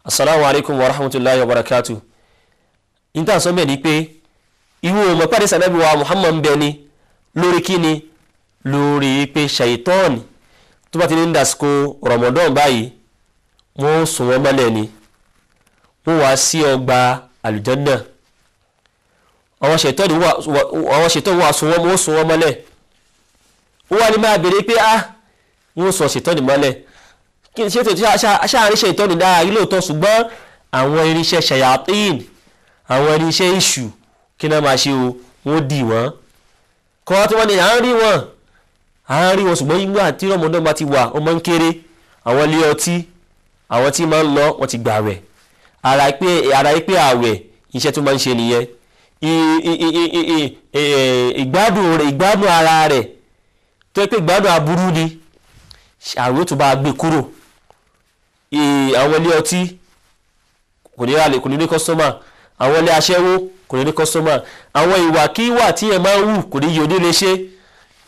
Assalamu alaikum wa rahmatullahi wa barakatuh. Inta so me ni pé iwo mo pade sanabi wa Muhammad be ni lórí kíni lórí pé shaitan tó bá ti ní ndasiko Ramadan báyìí wọ́n sún wọ́n mọ́lẹ̀ ni wọ́n wá sí ọgbà aljanna àwọn shaitan wá sún wọ́n mọ́lẹ̀ ó wá ní máa bèrè pé wọ́n sọ shaitan mọ́lẹ̀ kí ni ṣe tó ṣáà rí shaitan dáa rí lóòótọ́ ṣùgbọ́n àwọn irinṣẹ́ shayatin àwọn irinṣẹ́ èṣù kí náà máa ṣe o wọ́n dì wọ́n kọ́ tí wọ́n ní à ń rí wọn ṣùgbọ́n ìgbà tí Ramadan bá ti wà ó máa ń kéré àwọn ilé ọtí àwọn tí máa ń lọ wọ́n ti gbà wẹ̀ ara pé àwẹ̀ iṣẹ́ tó máa ń ṣe nìyẹn ìgbádùn ara rẹ̀ tó pé ìgbádùn aburú ni àwẹ̀ tó bá gbé kúrò àwọn ilé ọtí kò ní ní kọ́sọ́mà àwọn ilé aṣẹ́wó kò ní kọ́sọ́mà àwọn ìwàkíwà tí ẹ máa ń wù kò ní yóò ní lè ṣe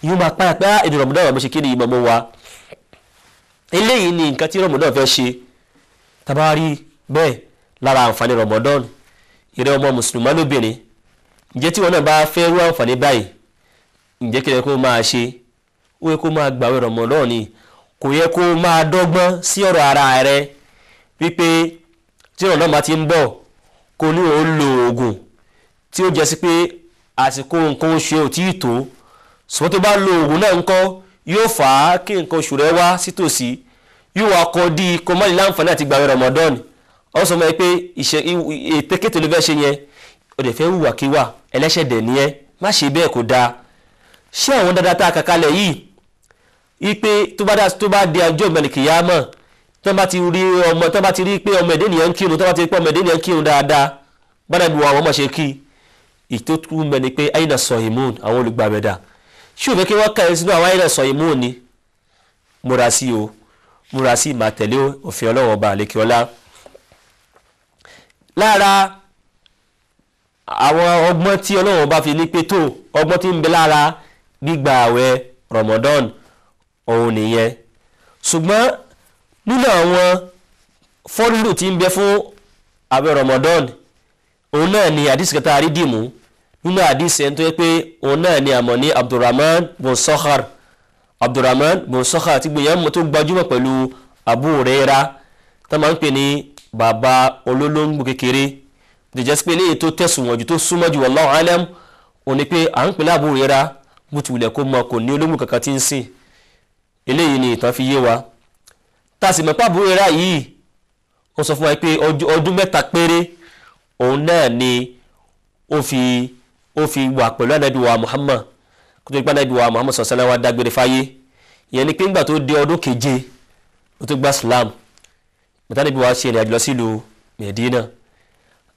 yóò máa pàyà pé èdè Ramadan wà bó ṣe kí ni ìmọ̀ mọ́ wa eléyìí ni nǹkan tí Ramadan fẹ́ ṣe tabari bẹ́ẹ̀ lára àǹfààní Ramadan ìrẹ́ ọmọ mùsùlùmí lóbìnrin ǹjẹ́ tí wọn náà bá fẹ́ rú àǹfààní báyìí ǹjẹ́ kí ẹ kó máa ṣe ó yẹ kó máa gbàwé Ramadan ni kò yẹ kó máa dọ́gbọ́n sí ọ̀rọ̀ ara rẹ wípé tí Ramadan bá ti ń bọ̀ kò ní òun lo oògùn tí ó jẹ́ sí pé àsìkò nǹkan oṣù ò tí ì tó ṣùgbọ́n tó bá lo oògùn náà ńkọ́ yóò fà á kí nǹkan oṣù rẹ wá sítòsí yóò wá kọ́ di kó má ní láǹfààní àti gbàwé Ramadan ó sọ mọ́ pé ètekéte ló fẹ́ ṣe yẹn ó dẹ̀ fẹ́ hùwàkíwà ẹlẹ́ṣẹ̀ dẹ̀ nìyẹn má ṣe bẹ́ẹ̀ kó dáa ṣé àwọn dáadáa tá a kà kalẹ̀ yìí ipe tó bá di ọjọ́ ìgbàlèkìyàmọ̀ tó bá ti rí pé ọmọ ẹ̀dẹ́ nìyẹn ń kírun tó bá ti rí pé ọmọ ẹ̀dẹ́ nìyẹn ń kírun dáadáa bọ́dà bí àwọn ọmọ ṣe kí ìtókù mẹ́ni pé àyìnà sọ̀hìmún àwọn olùgbàmẹ̀dà ṣé o fẹ́ kí wọ́n kàyẹ sínú àwọn àyìnà sọ̀hìmún ni múra sí máa tẹ̀lé òfin Ọlọ́run ọba àlekè ọlá lára àwọn ọgbọ́n tí Ọlọ́run ọba fi ní pé tó ọgbọ́n tí ń bẹ lára gbígba àwẹ̀ Ramadan òun nìyẹn ṣùgbọ́n nínú àwọn fọ́nlù tí ń bẹ fún àwẹ̀ Ramadan òun náà ni àdìsí kẹta àrídìmú nínú àdìsí ẹni tó yẹ pé òun náà ni àmọ́ ní Abdurrahman bin Sakhar tí gbìyànjú tó gbajúmọ̀ pẹ̀lú Abu Hurairah tó máa ń pè ní bàbá olólóńgbò kékeré jẹjẹ sí pé léyìí tó tẹ̀sùn wọ̀n jù tó súnmọ́ jù wallahu alam òun ni pé à ń pè ní Abu Hurairah bó ti wulẹ̀ kó mọ kò ní olóńgbò kankan tí ń sìn eléyìí ni ìtàn fi yé wa tá a sì mọ̀ pé Abu Hurairah yìí ó sọ fún wa pé ọdún mẹ́ta péré òun náà ni ó fi wà pẹ̀lú Ànábì wa Muhammad kó tó gbá Ànábì wa Muhammad sallallahu alaihi wasallam dágbére fáyé ìyẹn ni pé ńgbà tó dé ọdún keje ó tó gba Islam bàtà níbi wa ṣe ìrìn àjò lọ sílùú Medina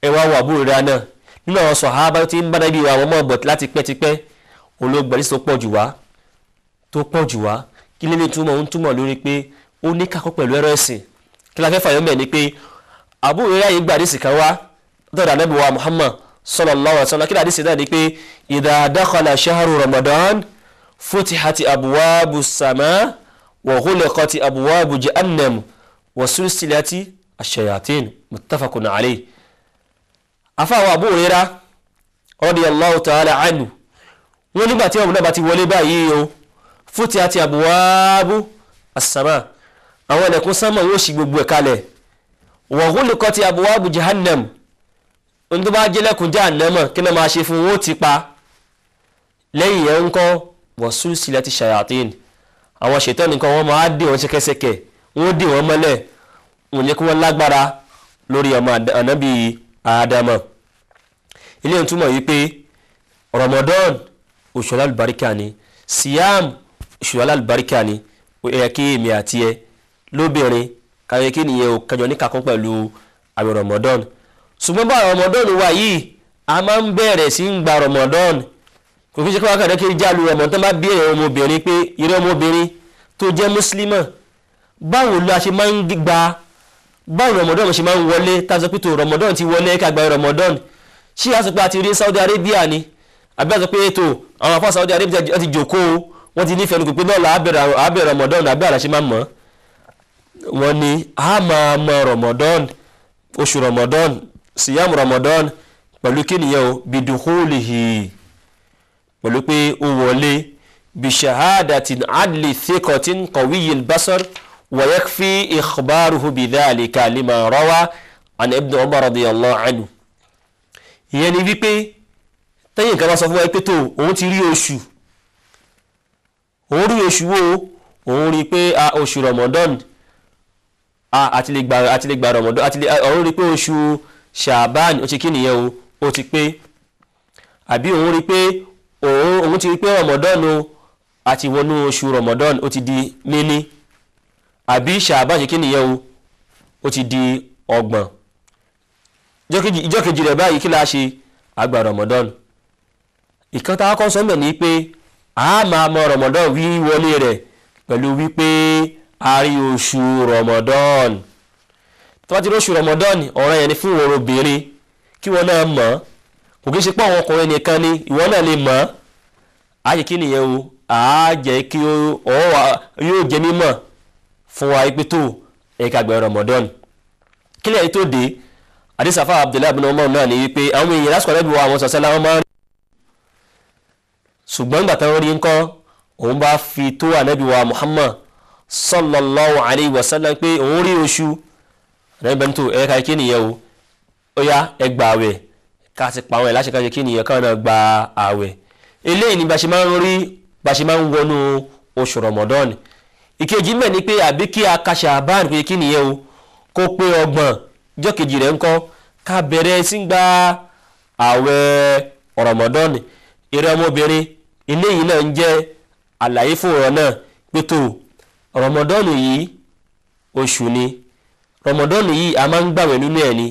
ẹ wá wọ Abu Hurairah náà nínú àwọn sàhábà tí ń bá Ànábì wa àwọn ọmọ ọ̀bọ̀ láti pẹ́tipẹ́ olóògbé tó pọ̀ jù wá kí lè ní túmọ̀ lórí pé ó ní kakọ́ pẹ̀lú ẹ̀rọ ẹ̀sìn kí la fẹ́ fàyọ́ mẹ́ ni pé Abu Hurairah yìí gbà dísì kan wá dọ̀dọ̀ Ànábì wa Muhammad sallallahu alaihi wasallam kí la dísì náà ni pé idha dakhala shahru Ramadan futihati abwabu sama wa ghuliqati abwabu jahannam wa sulsilati ash-shayatin muttafaqun alayh afáwọn Abu Hurairah radiyallahu ta'ala anhu wọ́n nígbà tí ọmọdé bá ti wọlé báyìí o futihati abwabu as-sama àwọn ẹ̀kún sánmà yóò ṣí gbogbo ẹ̀ kalẹ̀ wa ghuliqati abwabu jahannam ohun tó bá jẹ́ lẹ́kùn jahannama kí náà máa ṣe fún wọn ó ti pa lẹ́yìn ẹ̀ ń kọ́ wa sulsilati shayatin àwọn ṣètọ́ nìkan wọ́n máa dè wọ́n ṣẹkẹṣẹkẹ wọ́n dè wọ́n mọ́lẹ̀ wọ́n jẹ́ kí wọ́n lágbára lórí ọmọ Ànábì Ádámà ilé ìtumọ̀ yìí pé Ramadan oṣù alálùbáríkà ni Siyam oṣù alálùbáríkà ni ó yẹ kí èmi àti ẹ lóbìnrin káyọ̀ kí nìyẹn ò kájọ ní kakún pẹ̀lú àwẹ̀ Ramadan ṣùgbọ́n bá Ramadan wà yìí a máa ń bẹ̀rẹ̀ sí ń gba Ramadan kò fi ṣe kí wọ́n kàdé kí jálu Ramadan bá bí ẹ̀rọ ọmọbìnrin pé ìrẹ́ ọmọbìnrin tó jẹ́ mùsùlùmí báwo la ṣe máa ń gba báwo Ramadan ṣe máa ń wọlé tá a sọ pé tó Ramadan ti wọlé ká gba Ramadan ṣé a sọ pé a ti rí Saudi Arabia ni àbí a sọ pé ètò àwọn afọ Saudi Arabia ti jókòó wọ́n ti nífẹ̀ẹ́ lóko pé náà àbẹ̀rẹ̀ Ramadan àbí àlàṣe máa mọ̀ wọ́n ní a máa mọ Ramadan oṣù Ramadan siyam Ramadan pẹ̀lú kíni yẹn o bidukhulihi pẹ̀lú pé ó wọlé bi shahadatin adli thiqatin qawiyil basar wa yakfi ikhbaruhu bidhalika lima rawa an ibn Umar radiyallahu anhu. ìyẹn ni wípé tẹ́yìn kan bá sọ fún wa pé tó òun ti rí oṣù òun rí oṣù wo òun rí pé oṣù Ramadan àti lè gba Ramadan òun rí pé oṣù Shaban ó ti kí nìyẹn ó ti pé àbí òun rí pé òun ti rí pé Ramadan o àti wọnú oṣù Ramadan ó ti di níní àbí Shaban ṣe kí nìyẹn ó ti di ọgbọ̀n ìjọ́ kejì rẹ̀ báyìí kí la ṣe àgbà Ramadan. ìkan tá a kọ́ sọ́mọ̀ ní pé a máa mọ Ramadan wí wọlé rẹ̀ pẹ̀lú wípé a rí oṣù Ramadan. tó bá ti rí oṣù Ramadan ọ̀ràn yẹn ni fún ìwọ obìnrin kí wọ́n náà mọ̀ kò kí ń ṣe pé àwọn ọkùnrin nìkan ni ìwọ náà lè mọ̀ á yẹ kí nìyẹn á jẹ́ kí yóò jẹ́ mímọ̀ fún wa pé tó ẹ̀ka àgbẹ̀ Ramadan. kí lẹ́yìn tó dé àdìsáfà Abdullahi bin Umar náà ní wípé àwọn èèyàn lásìkò àlẹ́bí wa àwọn sọ̀sẹ́ láwọn máa ń rí ṣùgbọ́n nígbà táwọn rí ńkọ́ òun bá fi tó ànábì wa Muhammad sallallahu alayhi wa sallam pé òun rí oṣù ànábì bẹ́ẹ̀ tó ẹ̀ka kí nìyẹn ó yá ẹ gba àwẹ̀ ká ti pa àwọn ẹ̀ láṣẹ ká ṣe kí nìyẹn káwọn náà gba àwẹ̀. eléyìí ni bá ṣe máa ń wọnú oṣù Ramadan. ìkejì mẹ́ ni pé àbí kí a ka Ṣàbán pé kí nìyẹn kó pé ọgbọ̀n ìjọ́ kejì rẹ̀ ńkọ́ ká bẹ̀rẹ̀ sí gba àwẹ̀ Ramadan. eré ọmọbìnrin eléyìí náà ń jẹ́ àlàyé fún ọ̀rọ̀ náà pé tó Ramadan yìí oṣù ni Ramadan yìí a máa ń gbàwẹ̀ nínú ẹ̀ ni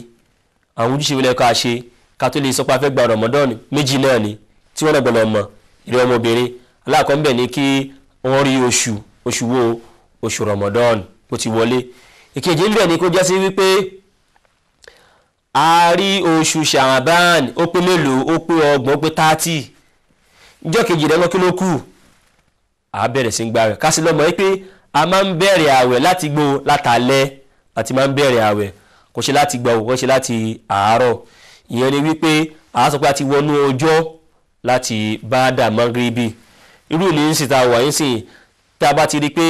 àwọn ojúṣe wọlé ká ṣe ká tó lè sọ pé a fẹ́ gba Ramadan méjì náà ni tí wọ́n náà gbọ́dọ̀ mọ̀ eré ọmọbìnrin aláàkọ́ ń bẹ̀ ní kí wọ́n rí oṣù wo oṣù Ramadan ó ti wọlé. ìkejì ń bẹ̀ ní kó jẹ́ sí wípé a rí oṣù Ṣàbán ó pé mélòó ó pé ọgbọ̀n ó pé 30 ìjọ́ kejì rẹ̀ kí ló kù a bẹ̀rẹ̀ sí gba rẹ̀ ká sí lọ́mọ pé a máa ń bẹ̀rẹ̀ àwẹ̀ láti gbó látàlẹ́ àti máa ń bẹ̀rẹ̀ àwẹ̀ kò ṣe láti gbọ́ kò ṣe láti àárọ̀. ìyẹn ni wípé a sọ pé a ti wọnú ọjọ́ láti báadà magribi irú ní ń sì ta wà ń sìn tá a bá ti rí pé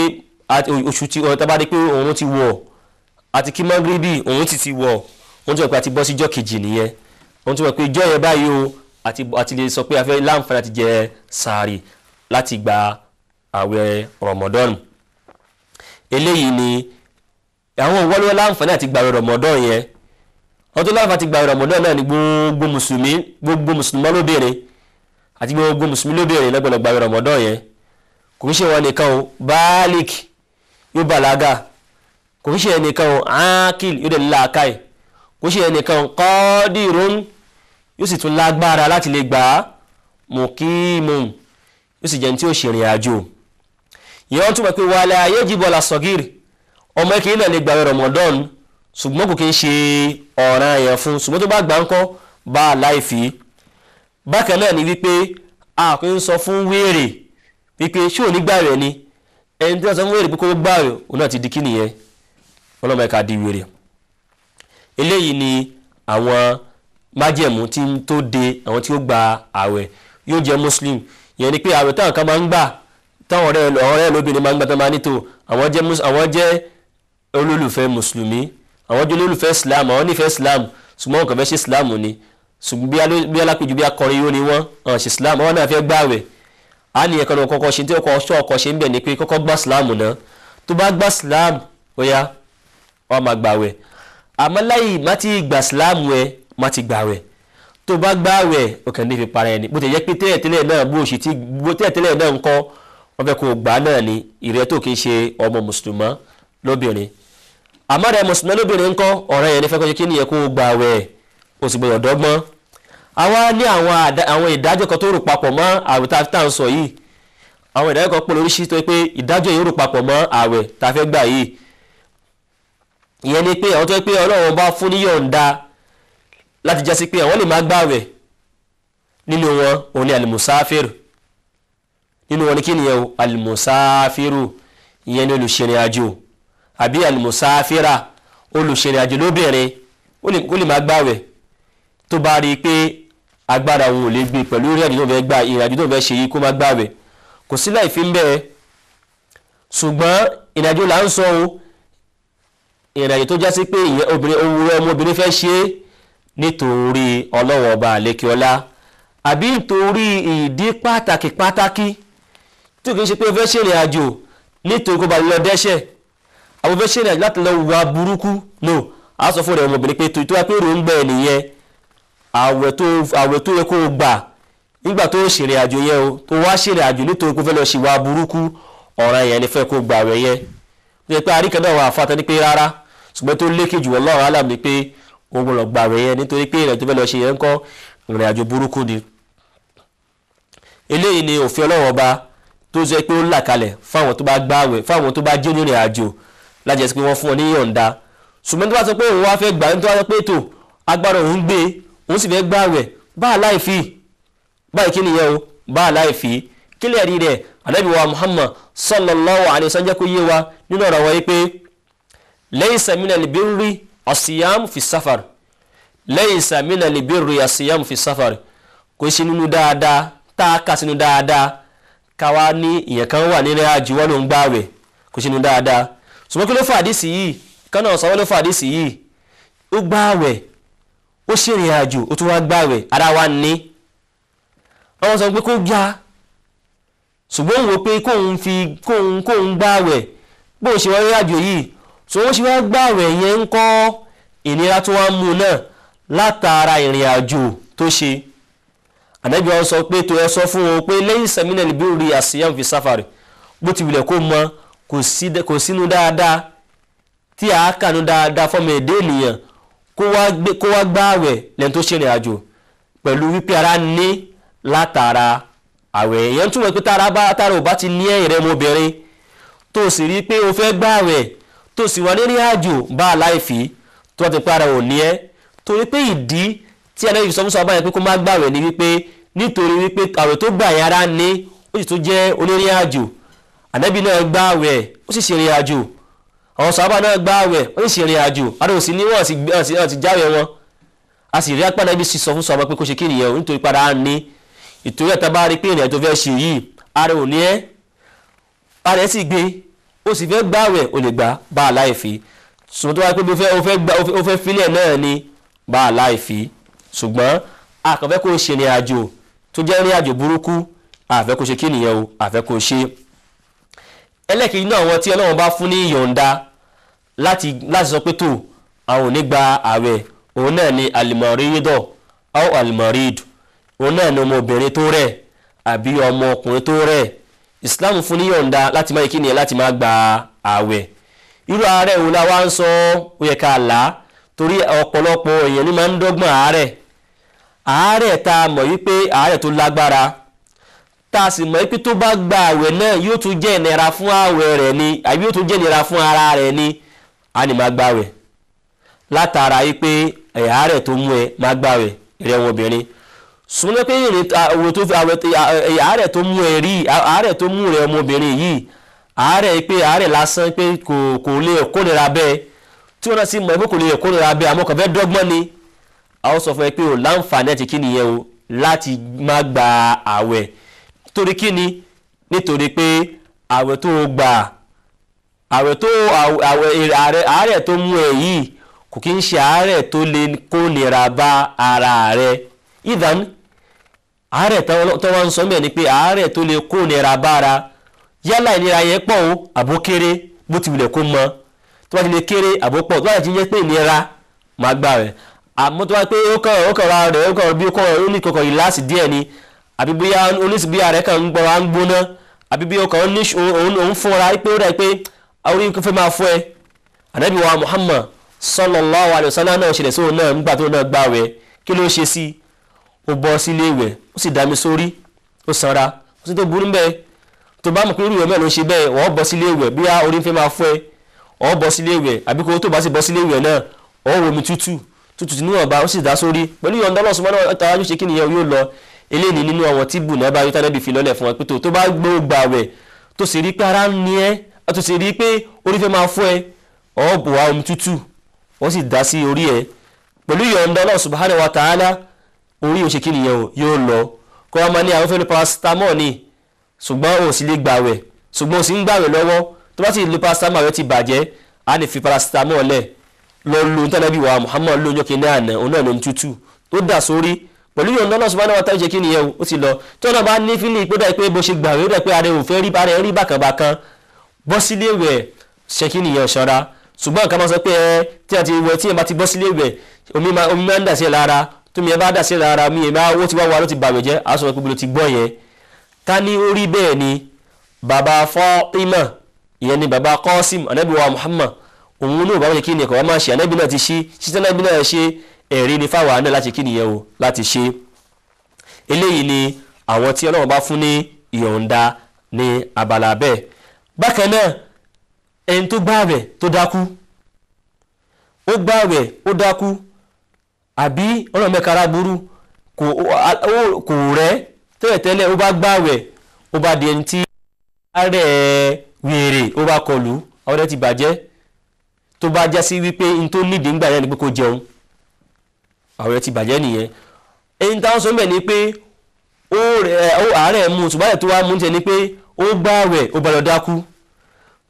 oṣù tí tá a bá rí pé òun ti wọ̀ àti kí magribi òun ti wọ̀ wọ́n ti wọ̀ pé a ti bọ́ sí ìjọ́ kejì nìyẹn wọ́n ti wọ̀ pé ìjọ́ yẹn báyìí o àti lè sọ pé a fẹ́ láǹfààní láti jẹ sàárì láti gba àwẹ̀ Ramadan. eléyìí ni àwọn ìwọ́lọ́wọ́ láǹfààní àti gba àwẹ̀ Ramadan yẹn wọ́n tó láǹfààní àti gba àwẹ̀ Ramadan náà ni gbogbo mùsùlùmí lóbìnrin àti gbogbo mùsùlùmí lóbìnrin lọ́gbọ̀nà gba àwẹ̀ Ramadan yẹn kò ń ṣe wọn nìkan o baalik yóò bàlágà kò ń ṣe ẹnìkan o akil yóò dẹ̀ láàkáì kò ń ṣe ẹnìkan o qadirun yóò sì tún lágbára láti lè gbà á muqimun yóò sì jẹ́ tí ó ṣe ìrìn àjò. ìyẹn wọ́n túnbọ̀ pé wala yajibu ala sagir ọmọ ẹ̀kẹ́ náà lè gbà Ramadan ṣùgbọ́n kò kí ń ṣe ọ̀ràn yẹn fún ṣùgbọ́n tó bá gbà ń kọ́ bá a láìfí. bákan náà ni wípé a kò ń sọ fún wéèrè wípé ṣé ò ní gbà rẹ̀ ni ẹni tí wọ́n sọ fún wéèrè pé kó gbà rẹ̀ òun náà ti di kí nìyẹn ọlọ́mọ ẹ̀ka di wéèrè. eléyìí ni àwọn májẹ̀mú tí ń tó de àwọn tí ó gba àwẹ̀ yóò jẹ́ muslim. ìyẹn ni pé àwẹ̀ táwọn kan máa ń gbà táwọn ọ̀rẹ́ lóbìnrin máa ń gbà tó máa ní tó àwọn jẹ́ olólùfẹ́ mùsùlùmí àwọn jẹ́ olólùfẹ́ islam àwọn nífẹ̀ẹ́ islam ṣùgbọ́n wọn kàn fẹ́ ṣe islam ni ṣùgbọ́n bí alápèjú bí akọrin yóò ní wọ́n ṣe islam àwọn náà fẹ́ gbà àwẹ̀ á ní ẹ̀kan náà kọ́kọ́ ṣe tí ọkọ̀ ṣe ń bẹ̀ ni pé kọ́kọ́ gbà islam náà tó bá gbà islam ó yá wọ́n máa gbà àwẹ̀ àmọ́ láyì má ti gbà islam ẹ̀ má ti gbàwẹ̀ tó bá gbàwẹ̀ ó kàn ní fi para ẹni bó ti jẹ́ pé tẹ́lẹ̀ náà bó ṣe tí tẹ́lẹ̀ náà ń kọ́ wọ́n fẹ́ kó gbà náà ni ìrẹ́ tó kì í ṣe ọmọ mùsùlùmá lóbìnrin àmọ́ rẹ̀ mùsùlùmá lóbìnrin ń kọ́ ọ̀rẹ́ yẹn ní fẹ́ kó ṣe kí nìyẹn kó gbàwẹ̀ ó sì gbọ́dọ̀ dọ́gbọ́n. àwa ní àwọn ìdájọ́ kan tó rò papọ̀ mọ́ àwẹ̀ tá à ń sọ yìí àwọn ìdájọ́ kan pọ̀ lóríṣìí tó pé ìdájọ́ yìí rò papọ̀ mọ́ àwẹ̀ tá a fẹ́ gbà yìí. ìyẹn ni pé àwọn tó pé Ọlọ́run bá fún níyọ̀ǹda láti jásí pé àwọn lè máa gbààwẹ̀ nínú wọn òun ni alimusafiru nínú wọn ni kí nìyẹn o alimusafiru ìyẹn ni olùṣèrìn àjò àbí alimusafira olùṣèrìn àjò lóbìnrin ó lè máa gbààwẹ̀ tó bá rí i pé agbára òun ò lè gbé pẹ̀lú ìrìnàjò tó fẹ́ gbà ìrìnàjò tó fẹ́ ṣe yìí kó má gbààwẹ̀ kò sí láì fi ń bẹ́ẹ̀ ṣùgbọ́n ìrìnàjò là ń sọ o ìrìnàjò tó já sí pé ọmọbìnrin fẹ́ ṣe nítorí Ọlọ́run ọba àlékiọlá àbí nítorí ìdí pàtàkì tí kì í ṣe pé ó fẹ́ ṣe ìrìnàjò nítorí kó ba lọ dẹ́ṣẹ̀ àwọn fẹ́ ṣe ìrìnàjò láti lọ wà burúkú no a sọ fún rẹ̀ ọmọbìnrin pé tó wá pé rò ń gbẹ̀ nìyẹn àwẹ̀ tó yẹ kó o gbà nígbà tó ṣe ìrìnàjò yẹn o tó wá ṣe ìrìnàjò nítorí kó fẹ́ lọ ṣe wà burúkú ọ̀ràn yẹn ni fẹ́ kó gbà rẹ̀ yẹn ó yẹ pé àríkẹ́ náà wà fàtẹ́ ní pé rárá ṣùgbọ́n tó lékè jù Ọlọ́run alam ni pé ó gbọ́dọ̀ gbà rẹ̀ yẹn nítorí pé ìrìnàjò tó fẹ́ lọ ṣe yẹn ń kọ́ ìrìnàjò burúkú ni eléyìí ni òfin Ọlọ́run ọba tó jẹ́ pé ó là kalẹ̀ fáwọn tó bá gbààwẹ̀ fáwọn tó bá jẹ́ onírìn àjò lájẹ́ sí pé wọ́n fún wọn ní yọ̀ǹda ṣùgbọ́n tó bá sọ pé òun wá fẹ́ gbà ní tó bá sọ pé ètò agbára òun gbé òun sì fẹ́ gbààwẹ̀ bá a láì fi báyìí kí nìyẹn o bá a láì fi kílẹ̀ rí rẹ̀ Ànábì wa Muhammad sallallahu alayhi wa sallam jẹ́ kó yé wa nínú ọ̀rọ̀ wọn yìí pé laysa minal birri as-siyam fi safar laysa minal birri as-siyam fi safar kò ṣe nínú dáadáa tá a kà sínú dáadáa káwa ní ìyẹn kan wà nínú àjò wọn ló ń gbààwẹ̀ kò ṣe nínú dáadáa ṣùgbọ́n kí ló fà àdìsí yìí kánà sọ wọ́n ló fà àdìsí yìí ó gbààwẹ̀ ó ṣe ìrìn àjò ó tún wá gbààwẹ̀ ara wa ní àwọn sọ pé kó gbà ṣùgbọ́n òun wò pé kóun gbààwẹ̀ bó ṣe wọ́n rí àjò yìí so wọ́n ṣe wá gbààwẹ̀ yẹn ń kọ́ ìnira tó wá mú náà látara ìrìn àjò tó ṣe Ànábì wọn sọ pé tó ẹ sọ fún wọn pé laysa minal birri as-siyam fi safari bó ti wulẹ̀ kó mọ kò sínú dáadáa tí a kànú dáadáa fọmọ èdè ènìyàn kó wá gbààwẹ̀ lẹ́nu tó ṣe ìrìn àjò pẹ̀lú wípé ara ní látara àwẹ̀ yẹn túmọ̀ pé tára ò bá ti ní ẹ̀rẹ́ ọmọbìnrin tó sì rí pé o fẹ́ gbààwẹ̀ tó sì wà nírìn àjò bá a láìfi tó wá ti pé ara ò ní ẹ́ torí pé ìdí tí Ànábì sọ fún sọ báyìí pé kó má gbààwẹ̀ ni wípé nítorí wípé àwẹ̀ tó gbà yẹn ara ní ó sì tó jẹ́ onírìn àjò Ànábì náà gbààwẹ̀ ó sì ṣe ìrìn àjò àwọn sàhábà náà gbààwẹ̀ ó sì ṣe ìrìn àjò ara ò sí ní wọ́n sì jáwẹ̀ wọn a sì rí apá Ànábì sì sọ fún sọ pé kó ṣe kí nìyẹn o nítorí padà á ní ìtorí ẹ̀ta bá rí pé ìrìn àjò fẹ́ ṣe yìí ara ò ní ẹ́ ara ẹ̀ sì gbé ó sì fẹ́ gbààwẹ̀ ó lè gbà bá a láì fi ṣùgbọ́n tó wáyé pé ó fẹ́ filẹ̀ náà ni bá a láì fi ṣùgbọ́n àkànfẹ́ kó ṣe ìrìn àjò tó jẹ́ ìrìn àjò burúkú àfẹ́ kó ṣe kí nìyẹn o àfẹ́ kó ṣe ẹlẹ́kejì náà wọn tí Ọlọ́run bá fún ní ìyọ̀ǹda láti sọ pé tó àwọn ò ní gba àwẹ̀ òun náà ni al-marido aw al-marid òun náà ni ọmọbìnrin tó rẹ̀ àbí ọmọkùnrin tó rẹ̀ Islam fún ní ìyọ̀ǹda láti máa kí nìyẹn láti máa gba àwẹ̀ irú àárẹ̀ òun la wá ń sọ ó yẹ ká là á torí ọ̀pọ̀lọpọ̀ èèyàn ní máa ń dọ́gbọ́n àárẹ̀ tá a mọ̀ wípé àárẹ̀ tó lágbára tá a sì mọ̀ wípé tó bá gba àwẹ̀ náà yóò tún jẹ́ ìnira fún àwẹ̀ rẹ̀ ni àbí yóò tún jẹ́ ìnira fún ara rẹ̀ ni a ní máa gbàwẹ̀ látara wípé àárẹ̀ tó mú ẹ máa gbàwẹ̀ rẹ̀ ọmọbìnrin súnmọ́ pé àárẹ̀ tó mú ẹ rí àárẹ̀ tó mú rẹ̀ ọmọbìnrin yìí àárẹ̀ lásán pé kò lè kórìíra bẹ́ẹ̀ tí wọ́n náà sì mọ̀ pé kò lè kórìíra bẹ́ẹ̀ àmọ́ kàn fẹ́ dọ́gbọ́n ni àwọn sọ fún ẹ pé o láǹfààní àti kí nìyẹn o láti má gba àwẹ̀ torí kí ni nítorí pé àwẹ̀ tó gbà àárẹ̀ tó mú ẹ yìí kò kí ń ṣe àárẹ̀ tó lè kó nira bá ara rẹ̀ ìdán àárẹ̀ tó wọ́n ń sọ mẹ́ ni pé àárẹ̀ tó lè kó nira bá ara yálà ìnira yẹn pọ̀ o àbó kéré bó ti wulẹ̀ kó mọ tó bá ti lè kéré àbó pọ̀ tó bá ti jẹ́ pé ìnira máa gbà rẹ̀ àmọ́ tó wá pé ó kàn ra rẹ̀ ó kàn bí ó ní kọ̀kọ̀ yìí láti díẹ̀ ni àbí bóyá oníṣìí bí ààrẹ kan ń gbọ́ wa ń gbóná àbí bí ọkàn òun fúnra pé ó rẹ̀ pé orí fẹ́ máa fọ́ ẹ Ànábì wa Muhammad sallallahu alayhi wa sallam náà ṣẹlẹ̀ sí òun náà nígbà tó náà gbà wẹ̀ kí ló ṣe sí ó bọ́ sílé ìwẹ̀ ó sì dá mi sórí ó sanra ó sì tó burú bẹ́ẹ̀ tó bá mọ̀ pé irú ìwẹ̀ mẹ́rin ló ṣe bẹ́ẹ̀ wọ́n bọ́ sílé ìwẹ̀ bí orí fẹ́ máa fọ́ ẹ ọ̀ bọ́ sílé ìwẹ̀ àbí kó tó bá sì bọ́ sílé ìwẹ̀ náà ọ̀ wọ omi tútù níwọ̀nba ó sì dá sórí pẹ̀lú ìyọ̀ǹda Ọlọ́run subhanahu wa ta'ala ṣe kí nìyẹn yóò lọ eléyìí nínú àwọn tí bù náà bá rí tánẹ́bì fi lọ́lẹ̀ fún ẹ pé tó bá gbà wẹ̀ tó sì rí pé ara ń ní ẹ́ tó sì rí pé orí fẹ́ máa fọ́ ẹ ọ̀ bù wá omi tútù wọ́n sì dá sí orí ẹ pẹ̀lú yọ̀ǹda Allah subhanahu wa ta'ala orí ò ṣe kí nìyẹn o yóò lọ kó wá máa ní àwọn fẹ́ lo paracetamol ní ṣùgbọ́n ò sì lè gbàwẹ̀ ṣùgbọ́n ò sì ń gbàwẹ̀ lọ́wọ́ tó bá sì lo paracetamol rẹ ti bàjẹ́ á ní fi paracetamol lẹ̀ lọ lo ntànàbí wa Muhammad lóyún kí ní àná òun náà ló ń tútù ó dà sórí pẹ̀lú yọ̀ǹda Allah subhanahu wa ta'ala ṣe kí nìyẹn o ó ti lọ tí wọ́n bá ní fílì pé dà pé bó ṣe gbàwẹ̀ ó dà pé ara ò fẹ́ rí bákanbákan bọ́ sílé rẹ̀ ṣe kí nìyẹn ṣọ́ra ṣùgbọ́n nǹkan máa sọ pé tí a ti wẹ̀ tí ẹ bá ti bọ́ sílé rẹ̀ omi máa ń dà sí ẹ lára tómi ẹ bá dà sí ẹ lára mi èmi owó ti wá wà ló ti bàwẹ̀ jẹ́ àwọn sọ pé bolo ti gbọ́ yẹn ká ní ó rí bẹ́ẹ̀ ni bàbá Fatima ìyẹn ni bàbá Qasim anabi wa Muhammad òun náà bá wọn kí ni ẹ̀kọ́ máa ṣe anabi náà ti ṣí ṣíṣẹ́ anabi náà ṣe ẹ̀rí ni fáwọn àná láti kí nìyẹn o láti ṣe eléyìí ni àwọn tí Ọlọ́run bá fún ní ìyọ̀ǹda ní abala bẹ́ẹ̀ bákan náà ẹni tó gbààwẹ̀ tó dákú ó gbààwẹ̀ ó dákú àbí Ọlọ́run mẹ́kara burú kò rẹ́ tẹ́lẹ̀tẹ́lẹ̀ ó bá gbààwẹ̀ ó bá di ẹni tí àárẹ̀ wèrè ó bá kọlù àwọn ẹ̀ ti bàjẹ́ tó bá já sí wípé n tó nídìí ń gbà yẹn ni pé kó jẹun àwọn ẹ̀ ti bàjẹ́ nìyẹn ẹni táwọn sọ mẹ́ ni pé ó àárẹ̀ mú ṣùgbọ́n tó wá mú tiẹ̀ ni pé ó gbààwẹ̀ ó bá lọ dákú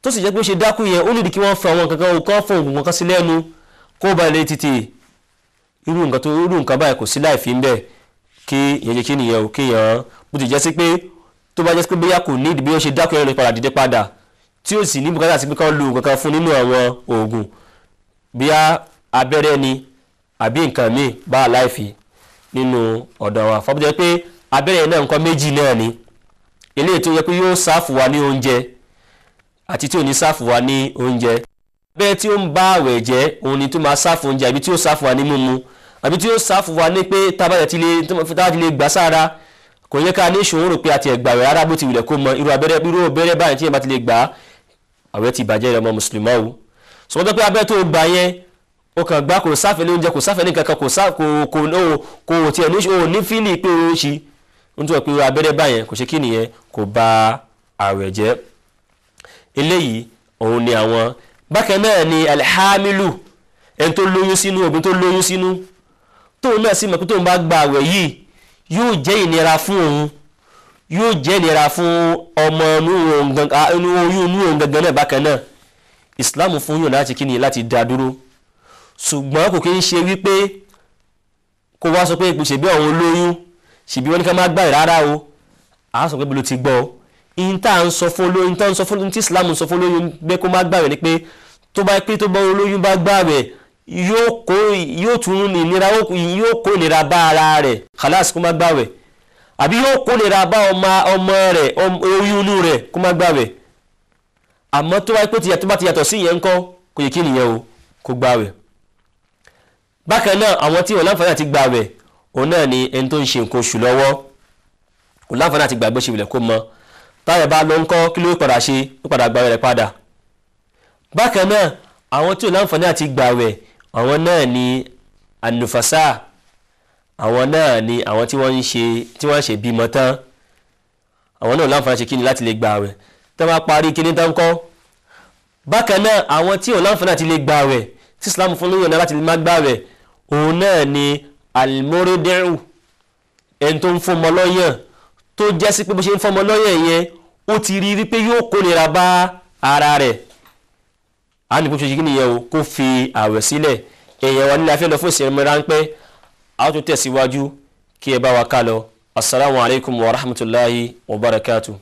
tó sì jẹ́ pé ó ṣe dákú yẹn ó nídìí kí wọ́n fa àwọn kankan kan fún òògùn kankan sí lẹ́nu kó ba lè tètè irú nǹkan báyìí kò sí láì fi ń bẹ̀ kí ìyẹn jẹ́ kí nìyẹn ò kéèyàn bó ti jẹ́ sí pé tó bá jẹ́ pé bóyá kò ní ìdí bí ó ṣe dákú yẹn lè padà dìde padà tí ó sì ní bùkátà sí pé kán lo nǹkan fún nínú àwọn oògùn bíyá abẹ́rẹ́ ni àbí nǹkan míì bá a láìfi nínú ọ̀dọ̀ wa fọ́bùjẹ́ pé abẹ́rẹ́ náà nǹkan méjì náà ni eléyìí tó yẹ pé yóò sáàfù wa ní oúnjẹ àti tí ò ní sáàfù wa ní oúnjẹ abẹ́rẹ́ tí ó ń bá àwẹ̀ jẹ́ òun ni tó máa sáàfù oúnjẹ àbí tí ó sáàfù wa ní mímu àbí tí ó sáàfù wa ní pé tábàjẹ́ ti lè gbà sára kò yẹ ká ní ìṣòro rò pé àti ẹ̀gbà rẹ̀ rárá bó ti wulẹ̀ kó mọ irú abẹ́rẹ́ báyìí tí yẹn bá ti lè gbà àwẹ̀ ti bàjẹ́ ìrọmọ mùsùlùmí ọ̀hún sọmọdé pé abẹ́rẹ́ tó gbà yẹn ó kàn gbá kò sáfẹ́ ní oúnjẹ kò sáfẹ́ ní kankan kò tiẹ̀ ní fílì pé ó ṣí nítorí pé abẹ́rẹ́ báyẹn kò ṣe kí nìyẹn kò bà àwẹ̀ jẹ́ eléyìí òun ni àwọn bákan náà ni alhamilu ẹni tó lóyún sínú obìnrin tó lóyún sínú tóun náà sì mọ̀ pé tóun bá gba àwẹ̀ yìí yóò jẹ́ ìnira fún òun yóò jẹ́ ìnira fún ọmọ oyún inú òun gangan náà bákan náà ìsìláàmù fún yóò láti kí ni láti dá dúró ṣùgbọ́n kò kí ń ṣe wípé kó wá sọ pé ìpèsè bí àwọn olóyún ṣìbí wọn ní ká má gbà rárá o a sọ pé bí ló ti gbọ́ in tá à ń sọ fún olóyún tá à ń sọ fún tí Islam ń sọ fún olóyún pé kó má gbà rẹ̀ ni pé tó bá olóyún bá gbà rẹ̀ yóò tún ìnira yóò kó ìnira bá ara rẹ̀ khalas kó má gbà rẹ̀ àbí yóò kó ìnira bá ọmọ rẹ̀ oyún inú rẹ̀ kó má gbà rẹ̀ àmọ́ tó bá pé tó bá ti yàtọ̀ sí ìyẹn ńkọ́ kò yẹ kí nìyẹn o kó gbà rẹ̀ bákan náà àwọn tí wọn láǹfààní àti gbà rẹ̀ òun náà ni ẹni tó ń ṣe nǹkan oṣù lọ́wọ́ kò láǹfààní àti gbàgbé ṣe ìwìlẹ̀ kó mọ táyà bá lọ ń kọ́ kí ló padà ṣe ó padà gba rẹ̀ padà bákan náà àwọn tí ò láǹfààní àti gbà rẹ̀ àwọn náà ni anufasa àwọn náà ni àwọn tí wọ́n ń ṣe bímọ tán àwọn náà láǹfààní ṣe kíni láti lè gbà rẹ̀ tó bá parí kíní tán kọ́ bákan náà àwọn tí ò láǹfààní àti lè gbà rẹ̀ tí Islam fún lóyún náà láti lè má gbà rẹ̀ òun náà ni almoridiru ẹni tó ń fọmọ lọ́yàn tó jẹ́ sí pé bó ṣe ń fọmọ lọ́yàn yẹn ó ti rí rí pé yóò kórìíra bá ara rẹ̀ a ní kó ṣe kí nìyẹn o kó fi àwẹ̀ sílẹ̀ èèyàn wa nílẹ̀ afẹ́ lọ fún ìsinmi ráńpẹ́ a ó tún tẹ̀síwájú kí ẹ bá wa ká lọ assalamu alaikum wa rahmatullahi wa barakatuh.